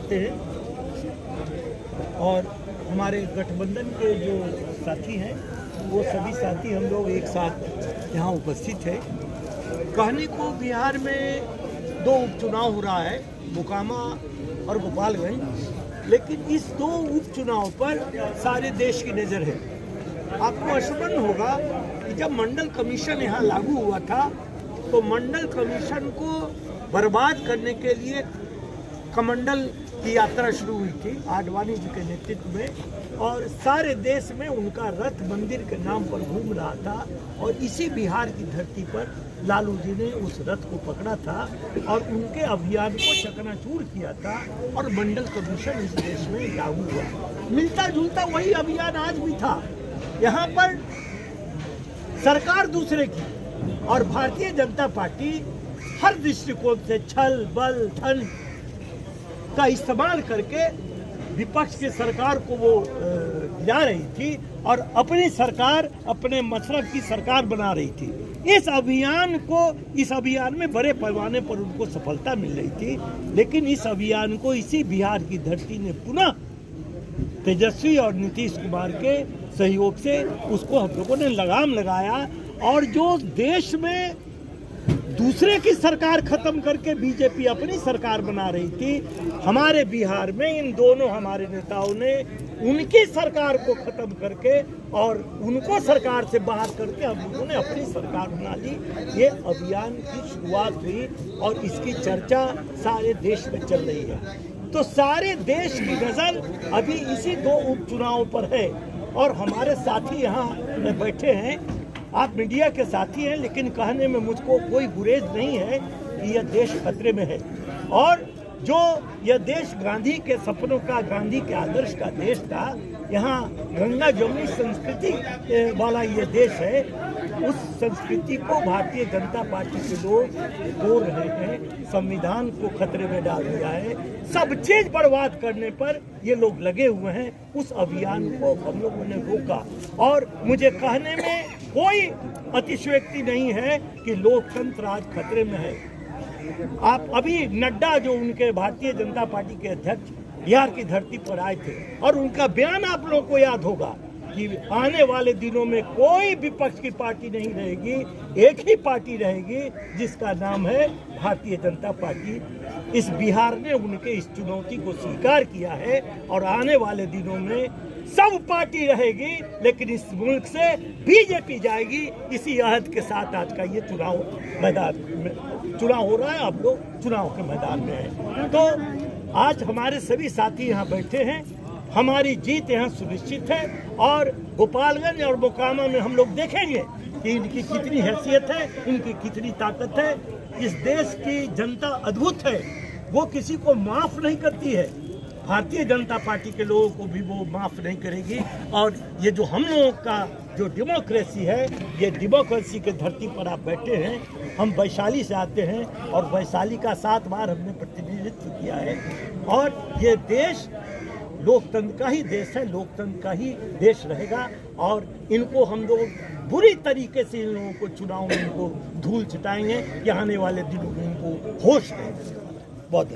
चाहते हैं और हमारे गठबंधन के जो साथी हैं वो सभी साथी हम लोग एक साथ यहाँ उपस्थित है। कहने को बिहार में 2 उपचुनाव हो रहा है, मोकामा और गोपालगंज, लेकिन इस 2 उपचुनाव पर सारे देश की नज़र है। आपको स्मरण होगा कि जब मंडल कमीशन यहाँ लागू हुआ था तो मंडल कमीशन को बर्बाद करने के लिए कमंडल की यात्रा शुरू हुई थी आडवाणी जी के नेतृत्व में, और सारे देश में उनका रथ मंदिर के नाम पर घूम रहा था। और इसी बिहार की धरती पर लालू जी ने उस रथ को पकड़ा था और उनके अभियान को चकनाचूर किया था और मंडल कमीशन इस देश में लागू हुआ। मिलता जुलता वही अभियान आज भी था। यहाँ पर सरकार दूसरे की और भारतीय जनता पार्टी हर दृष्टिकोण से छल बल धन का इस्तेमाल करके विपक्ष की सरकार को वो गिरा रही थी और अपनी सरकार, अपने मशरफ की सरकार बना रही थी। इस अभियान में बड़े पैमाने पर उनको सफलता मिल रही थी, लेकिन इस अभियान को इसी बिहार की धरती ने पुनः तेजस्वी और नीतीश कुमार के सहयोग से उसको हम लोगों ने लगाम लगाया। और जो देश में दूसरे की सरकार खत्म करके बीजेपी अपनी सरकार बना रही थी, हमारे बिहार में इन दोनों हमारे नेताओं ने उनकी सरकार को खत्म करके और उनको सरकार से बाहर करके हम लोगों ने अपनी सरकार बना ली। ये अभियान की शुरुआत हुई और इसकी चर्चा सारे देश में चल रही है। तो सारे देश की नज़र अभी इसी 2 उपचुनावों पर है और हमारे साथी यहाँ बैठे हैं। आप मीडिया के साथी हैं, लेकिन कहने में मुझको कोई गुरेज नहीं है कि यह देश खतरे में है। और जो यह देश गांधी के सपनों का, गांधी के आदर्श का देश था, यहाँ गंगा जमुनी संस्कृति वाला ये देश है, उस संस्कृति को भारतीय जनता पार्टी के लोग तोड़ रहे हैं, संविधान को खतरे में डाल दिया है, सब चीज बर्बाद करने पर ये लोग लगे हुए हैं। उस अभियान को हम लोगों ने रोका और मुझे कहने में कोई अतिशयोक्ति नहीं है कि लोकतंत्र आज खतरे में है। आप अभी नड्डा जो उनके भारतीय जनता पार्टी के अध्यक्ष बिहार की धरती पर आए थे और उनका बयान आप लोगों को याद होगा कि आने वाले दिनों में कोई विपक्ष की पार्टी नहीं रहेगी, एक ही पार्टी रहेगी जिसका नाम है भारतीय जनता पार्टी। इस बिहार ने उनके इस चुनौती को स्वीकार किया है और आने वाले दिनों में सब पार्टी रहेगी, लेकिन इस मुल्क से बीजेपी जाएगी। इसी अहद के साथ आज का ये चुनाव हो रहा है। आप लोग चुनाव के मैदान में हैं, तो आज हमारे सभी साथी यहाँ बैठे हैं। हमारी जीत यहाँ सुनिश्चित है और गोपालगंज और मोकामा में हम लोग देखेंगे कि इनकी कितनी हैसियत है, इनकी कितनी ताकत है। इस देश की जनता अद्भुत है, वो किसी को माफ़ नहीं करती है। भारतीय जनता पार्टी के लोगों को भी वो माफ़ नहीं करेगी। और ये जो हम लोगों का जो डेमोक्रेसी है, ये डेमोक्रेसी के धरती पर आप बैठे हैं। हम वैशाली से आते हैं और वैशाली का 7 बार हमने प्रतिनिधित्व किया है और ये देश लोकतंत्र का ही देश है, लोकतंत्र का ही देश रहेगा। और इनको हम लोग बुरी तरीके से इन लोगों को चुनाव में इनको धूल छिटाएंगे कि आने वाले दिनों में इनको होश नहीं। बहुत